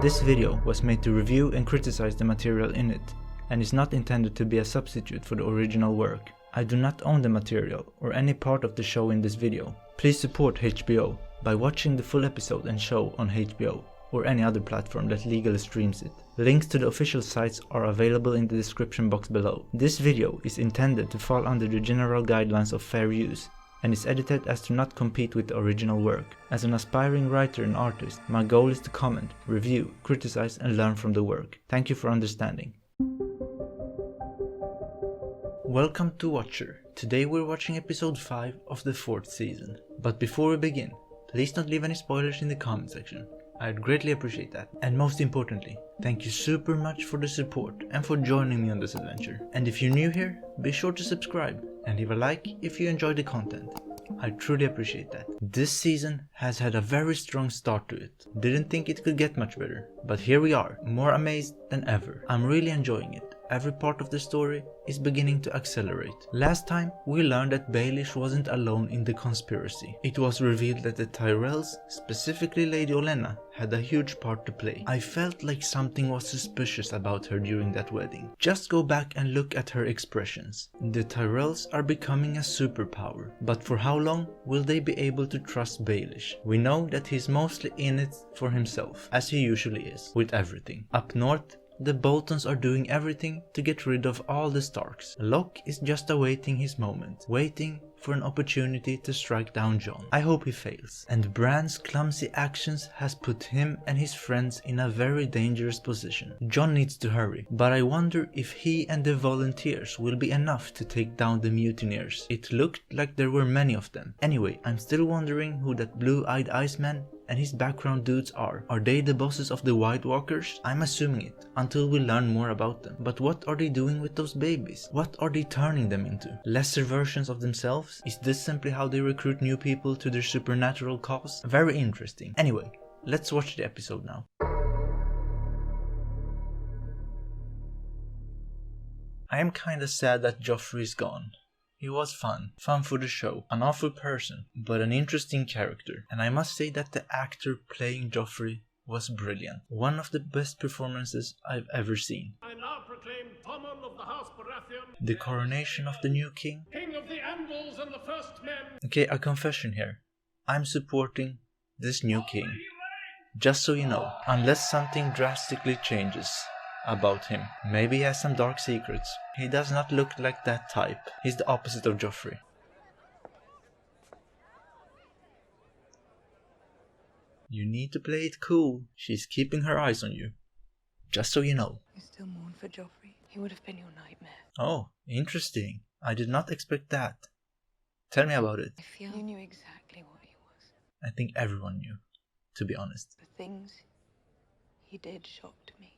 This video was made to review and criticize the material in it, and is not intended to be a substitute for the original work. I do not own the material or any part of the show in this video. Please support HBO by watching the full episode and show on HBO or any other platform that legally streams it. Links to the official sites are available in the description box below. This video is intended to fall under the general guidelines of fair use and is edited as to not compete with the original work. As an aspiring writer and artist, my goal is to comment, review, criticize and learn from the work. Thank you for understanding. Welcome to Watcher. Today we're watching episode 5 of the 4th season. But before we begin, please don't leave any spoilers in the comment section. I'd greatly appreciate that. And most importantly, thank you super much for the support and for joining me on this adventure. And if you're new here, be sure to subscribe and leave a like if you enjoy the content. I truly appreciate that. This season has had a very strong start to it. Didn't think it could get much better, but here we are, more amazed than ever. I'm really enjoying it. Every part of the story is beginning to accelerate. Last time we learned that Baelish wasn't alone in the conspiracy. It was revealed that the Tyrells, specifically Lady Olenna, had a huge part to play. I felt like something was suspicious about her during that wedding. Just go back and look at her expressions. The Tyrells are becoming a superpower, but for how long will they be able to trust Baelish? We know that he's mostly in it for himself, as he usually is, with everything. Up north, the Boltons are doing everything to get rid of all the Starks. Locke is just awaiting his moment, waiting for an opportunity to strike down Jon. I hope he fails. And Bran's clumsy actions has put him and his friends in a very dangerous position. Jon needs to hurry, but I wonder if he and the volunteers will be enough to take down the mutineers. It looked like there were many of them. Anyway, I'm still wondering who that blue-eyed Iceman and his background dudes are. Are they the bosses of the White Walkers? I'm assuming it, until we learn more about them. But what are they doing with those babies? What are they turning them into? Lesser versions of themselves? Is this simply how they recruit new people to their supernatural cause? Very interesting. Anyway, let's watch the episode now. I am kinda sad that Joffrey is gone. He was fun for the show, an awful person, but an interesting character. And I must say that the actor playing Joffrey was brilliant. One of the best performances I've ever seen. I now proclaim Tommen of the House Baratheon, the coronation of the new king. King of the Andals and the First Men. Okay, a confession here. I'm supporting this new king. Just so you know, unless something drastically changes about him. Maybe he has some dark secrets. He does not look like that type. He's the opposite of Joffrey. You need to play it cool. She's keeping her eyes on you. Just so you know. You still mourn for Joffrey? He would have been your nightmare. Oh, interesting. I did not expect that. Tell me about it. I feel you knew exactly what he was. I think everyone knew, to be honest. The things he did shocked me.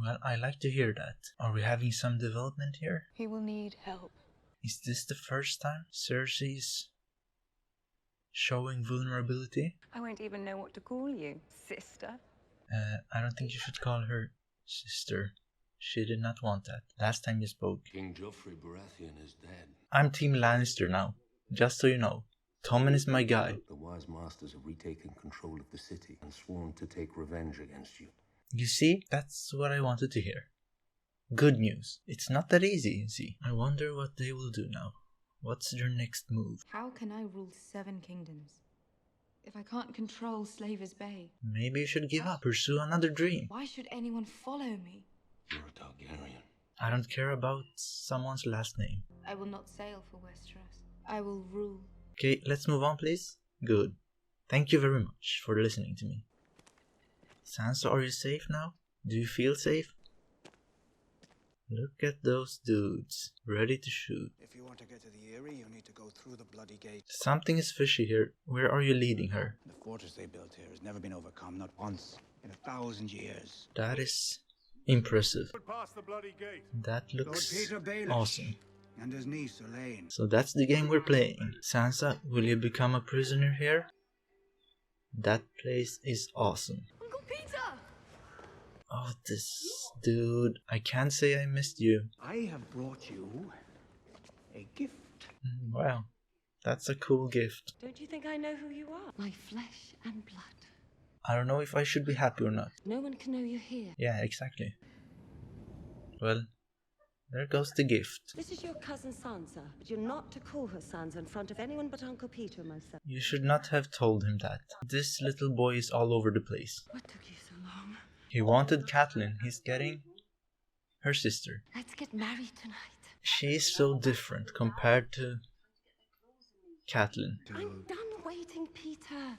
Well, I like to hear that. Are we having some development here? He will need help. Is this the first time Cersei's showing vulnerability? I won't even know what to call you, sister. I don't think you should call her sister. She did not want that. Last time you spoke. King Joffrey Baratheon is dead. I'm Team Lannister now, just so you know. Tommen is my guy. The wise masters have retaken control of the city and sworn to take revenge against you. You see, that's what I wanted to hear. Good news. It's not that easy, you see. I wonder what they will do now. What's their next move? How can I rule 7 kingdoms if I can't control Slaver's Bay? Maybe you should give up. Pursue another dream. Why should anyone follow me? You're a Targaryen. I don't care about someone's last name. I will not sail for Westeros. I will rule. Okay, let's move on, please. Good. Thank you very much for listening to me. Sansa, are you safe now? Do you feel safe? Look at those dudes, ready to shoot. If you want to get to the Eyrie, you need to go through the bloody gate. Something is fishy here. Where are you leading her? The fortress they built here has never been overcome, not once, in 1,000 years. That is impressive. Past the bloody gate. That looks Lord Peter Baelish awesome. And his niece Elaine. So that's the game we're playing. Sansa, will you become a prisoner here? That place is awesome. Uncle Peter! Oh, this dude. I can't say I missed you. I have brought you a gift. Wow, that's a cool gift. Don't you think I know who you are? My flesh and blood. I don't know if I should be happy or not. No one can know you're here. Yeah, exactly. Well, there goes the gift. This is your cousin Sansa, but you're not to call her Sansa in front of anyone but Uncle Peter and myself. You should not have told him that. This little boy is all over the place. What took you so long? He wanted Catelyn. He's getting her sister. Let's get married tonight. She is so different compared to Catelyn. I'm done waiting, Peter.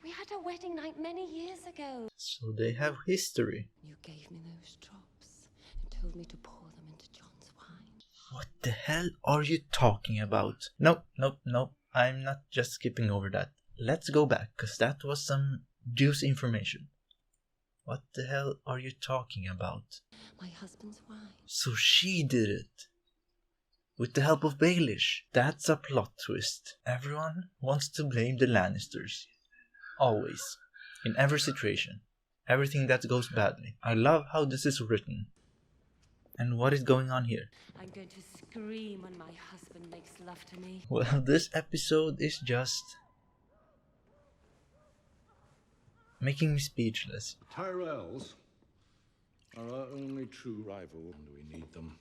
We had a wedding night many years ago. So they have history. You gave me those drops and told me to pour them into Jon's wine. What the hell are you talking about? Nope. I'm not just skipping over that. Let's go back, because that was some juicy information. What the hell are you talking about? My husband's wife. So she did it. With the help of Baelish. That's a plot twist. Everyone wants to blame the Lannisters. Always. In every situation. Everything that goes badly. I love how this is written. And what is going on here? I'm going to scream when my husband makes love to me. Well, this episode is just making me speechless. Tyrells are our only true rival, and we need them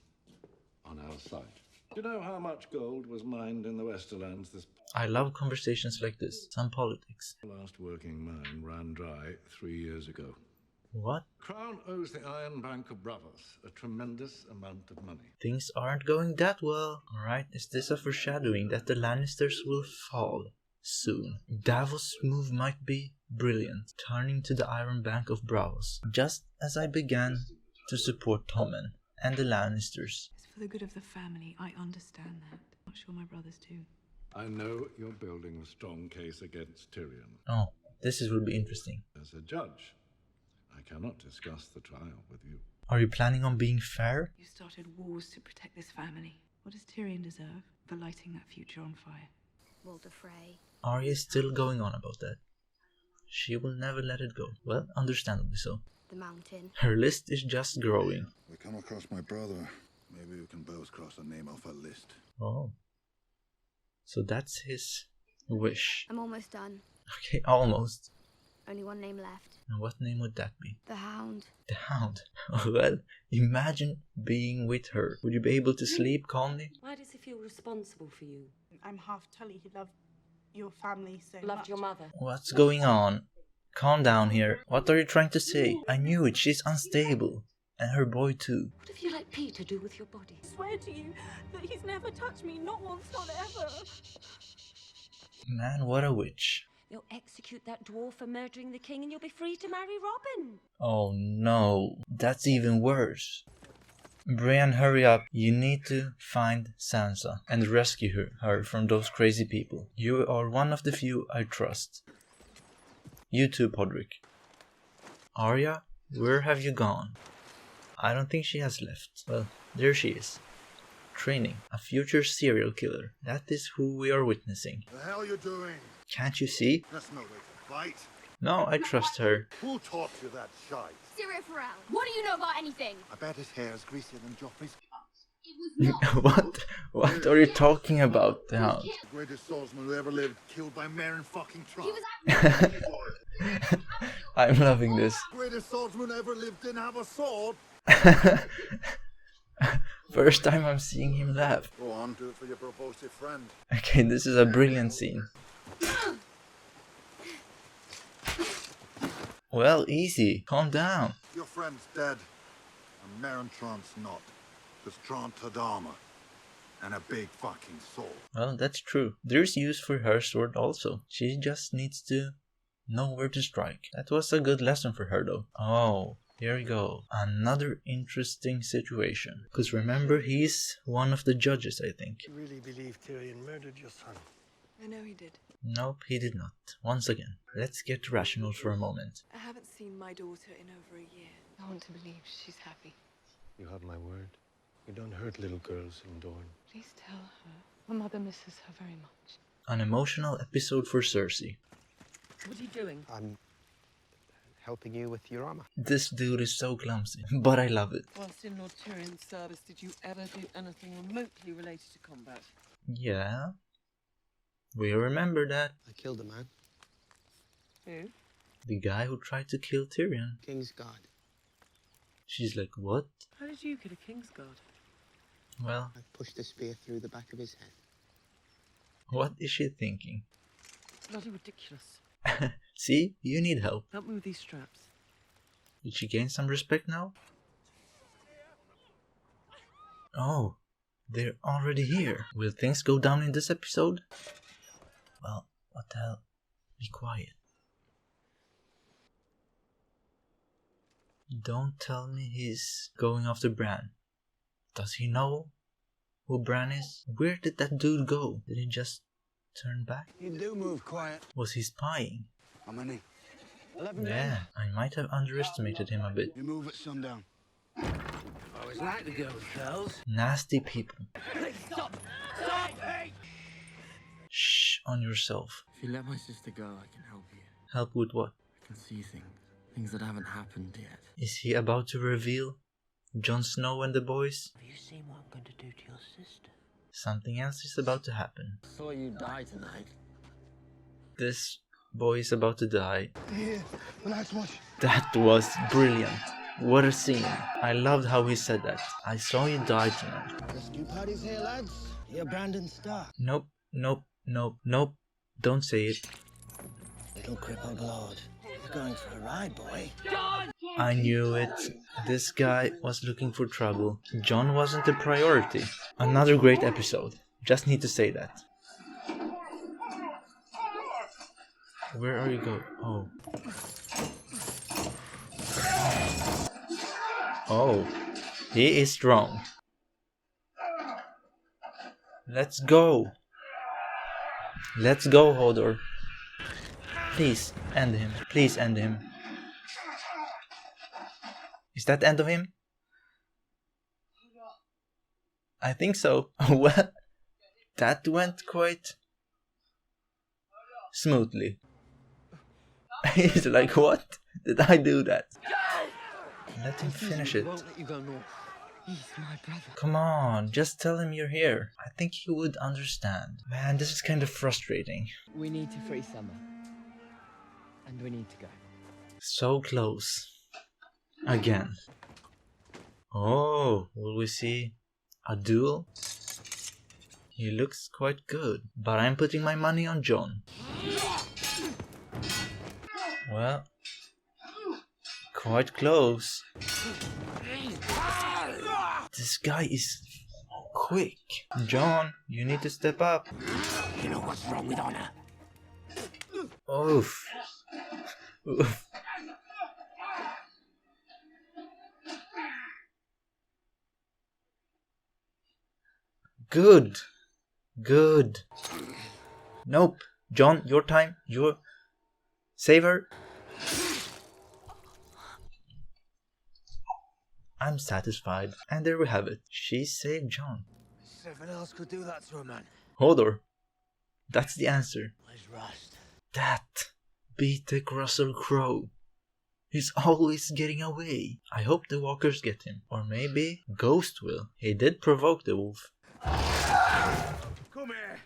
on our side. Do you know how much gold was mined in the Westerlands this I love conversations like this. Some politics. last working mine ran dry 3 years ago. What? Crown owes the Iron Bank of Bravos a tremendous amount of money. Things aren't going that well. Alright, is this a foreshadowing that the Lannisters will fall soon? Davos' move might be brilliant, turning to the Iron Bank of Bravos, just as I began to support Tommen and the Lannisters. It's for the good of the family. I understand that. I'm not sure my brothers do. I know you're building a strong case against Tyrion. Oh, this will be interesting. As a judge, I cannot discuss the trial with you. Are you planning on being fair? You started wars to protect this family. What does Tyrion deserve for lighting that future on fire? Walder Frey. Arya is still going on about that. She will never let it go. Well, understandably so. The mountain. Her list is just growing. We come across my brother. Maybe we can both cross a name off a list. Oh. So that's his wish. I'm almost done. Okay, almost. Only one name left. And what name would that be? The Hound. The Hound. Well, imagine being with her. Would you be able to sleep calmly? Why does he feel responsible for you? I'm half Tully. He loved your family so Loved much. your mother. What's going on? Calm down here. What are you trying to say? I knew it. She's unstable. And her boy too. What have you let Peter do with your body? I swear to you that he's never touched me. Not once, not ever. Man, what a witch. You'll execute that dwarf for murdering the king and you'll be free to marry Robin. Oh no. That's even worse. Brienne, hurry up. You need to find Sansa and rescue her from those crazy people. You are one of the few I trust. You too, Podrick. Arya, where have you gone? I don't think she has left. Well, there she is. Training a future serial killer. That is who we are witnessing. The hell you doing? Can't you see? That's no way to fight. No, I trust her. Who taught you that shite? Cyril Farrell. What do you know about anything? I bet his hair is greasier than Joffrey's. It was not. What? What are you talking about, the Hound? The greatest swordsman who ever lived, killed by Meryn fucking Trump. He was I'm loving this. The greatest swordsman who ever lived didn't have a sword. First time I'm seeing him laugh. Go on, do it for your provosive friend. Okay, this is a brilliant scene. Well, easy. Calm down. Your friend's dead, and Meryn Trant's not. Because Trant had armor, and a big fucking sword. Well, that's true. There's use for her sword also. She just needs to know where to strike. That was a good lesson for her though. Oh, here we go. Another interesting situation. Because remember, he's one of the judges, I think. You really believe Tyrion murdered your son? I know he did. Nope, he did not. Once again, let's get rational for a moment. I haven't seen my daughter in over a year. I want to believe she's happy. You have my word. You don't hurt little girls in Dorne. Please tell her. My mother misses her very much. An emotional episode for Cersei. What are you doing? I'm helping you with your armor. This dude is so clumsy, but I love it. Whilst in Lord Tyrion's service, did you ever do anything remotely related to combat? Yeah. We remember that. I killed a man. Who? The guy who tried to kill Tyrion. King's guard. She's like, what? How did you kill a king's guard? Well, I pushed a spear through the back of his head. what is she thinking? Bloody ridiculous. See, you need help. Help me with these straps. Did she gain some respect now? Oh, they're already here. Will things go down in this episode? Well, what the hell? Be quiet. Don't tell me he's going after Bran. Does he know who Bran is? Where did that dude go? Did he just turn back? You do move quiet. Was he spying? How many? 11 Yeah, men. I might have underestimated him a bit. You move at sundown. Always like to go, girls. Nasty people. Stop! Stop! Hey! Shh on yourself. If you let my sister go, I can help you. Help with what? I can see things that haven't happened yet. Is he about to reveal Jon Snow and the boys? Have you seen what I'm going to do to your sister? Something else is about to happen. I saw you die tonight. This boy is about to die. Here, relax, watch. That was brilliant. What a scene. I loved how he said that. I saw you die tonight. Rescue party's here, lads. You're Brandon Stark. Nope, nope, nope, nope. Don't say it. Little crippled lord. You're going for a ride, boy. I knew it. This guy was looking for trouble. Jon wasn't a priority. Another great episode. Just need to say that. Where are you going? Oh. Oh. He is strong. Let's go. Let's go, Hodor. Please end him. Please end him. Is that the end of him? I think so. Well, that went quite smoothly. He's like, what? Did I do that? Let him finish it. Won't let you go north. He's my brother. Come on, just tell him you're here. I think he would understand. Man, this is kind of frustrating. We need to free Summer. And we need to go. So close. Again. Oh, will we see a duel? He looks quite good, but I'm putting my money on Jon. Well, quite close. This guy is quick. Jon, you need to step up. You know what's wrong with honor? Oof. Oof. Good. Good. Nope. Jon, your time. Your... Save her. I'm satisfied. And there we have it. She saved Jon. Nothing else could do that to a man. Hodor. That's the answer. Where's Rust? That BTEC Russell Crowe. He's always getting away. I hope the walkers get him. Or maybe Ghost will. He did provoke the wolf. Come here.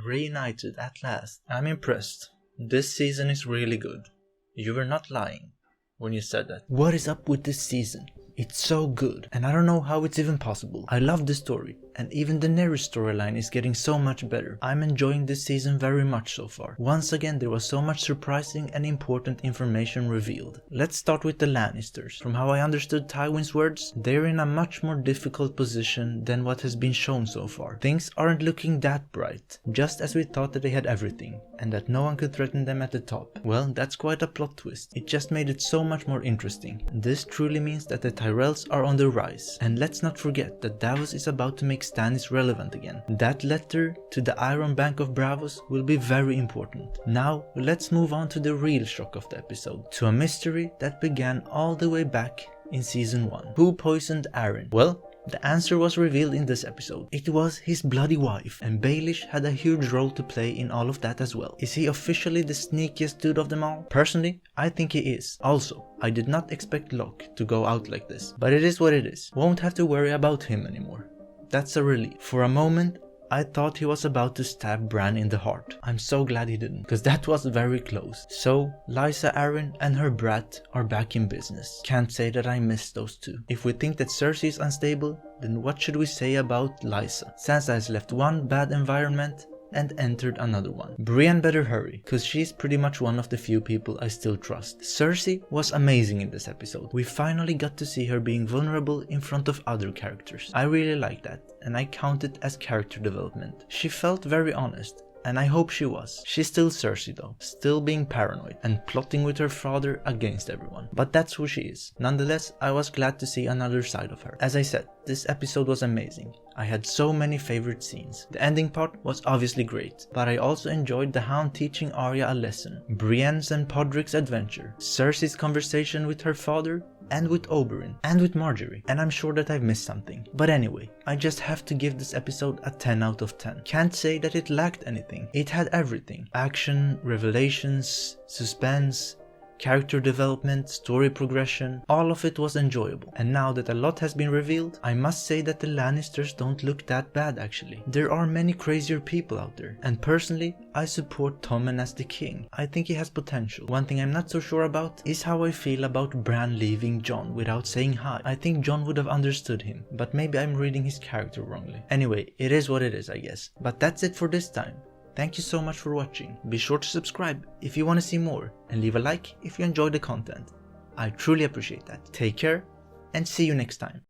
Reunited at last. I'm impressed. This season is really good. You were not lying when you said that. What is up with this season? It's so good, and I don't know how it's even possible. I love the story, and even Daenerys' storyline is getting so much better. I'm enjoying this season very much so far. Once again, there was so much surprising and important information revealed. Let's start with the Lannisters. From how I understood Tywin's words, they're in a much more difficult position than what has been shown so far. Things aren't looking that bright, just as we thought that they had everything, and that no one could threaten them at the top. Well, that's quite a plot twist. It just made it so much more interesting. This truly means that the Tyrells are on the rise, and let's not forget that Davos is about to make Stannis relevant again. That letter to the Iron Bank of Bravos will be very important. Now let's move on to the real shock of the episode, to a mystery that began all the way back in season 1. Who poisoned Arryn? Well, the answer was revealed in this episode. It was his bloody wife, and Baelish had a huge role to play in all of that as well. Is he officially the sneakiest dude of them all? Personally, I think he is. Also, I did not expect Locke to go out like this, but it is what it is. Won't have to worry about him anymore. That's a relief. For a moment, I thought he was about to stab Bran in the heart. I'm so glad he didn't, because that was very close. So, Lysa Arryn and her brat are back in business. Can't say that I miss those two. If we think that Cersei is unstable, then what should we say about Lysa? Sansa has left one bad environment and entered another one. Brienne better hurry, cause she's pretty much one of the few people I still trust. Cersei was amazing in this episode. We finally got to see her being vulnerable in front of other characters. I really like that, and I count it as character development. She felt very honest, and I hope she was. She's still Cersei though, still being paranoid and plotting with her father against everyone. But that's who she is. Nonetheless, I was glad to see another side of her. As I said, this episode was amazing. I had so many favorite scenes. The ending part was obviously great, but I also enjoyed the Hound teaching Arya a lesson, Brienne's and Podrick's adventure, Cersei's conversation with her father, and with Oberyn, and with Marjorie, and I'm sure that I've missed something. But anyway, I just have to give this episode a 10 out of 10. Can't say that it lacked anything. It had everything. Action, revelations, suspense, character development, story progression, all of it was enjoyable. And now that a lot has been revealed, I must say that the Lannisters don't look that bad actually. There are many crazier people out there, and personally, I support Tommen as the king. I think he has potential. One thing I'm not so sure about is how I feel about Bran leaving Jon without saying hi. I think Jon would have understood him, but maybe I'm reading his character wrongly. Anyway, it is what it is, I guess. But that's it for this time. Thank you so much for watching. Be sure to subscribe if you want to see more, and leave a like if you enjoyed the content. I truly appreciate that. Take care, and see you next time.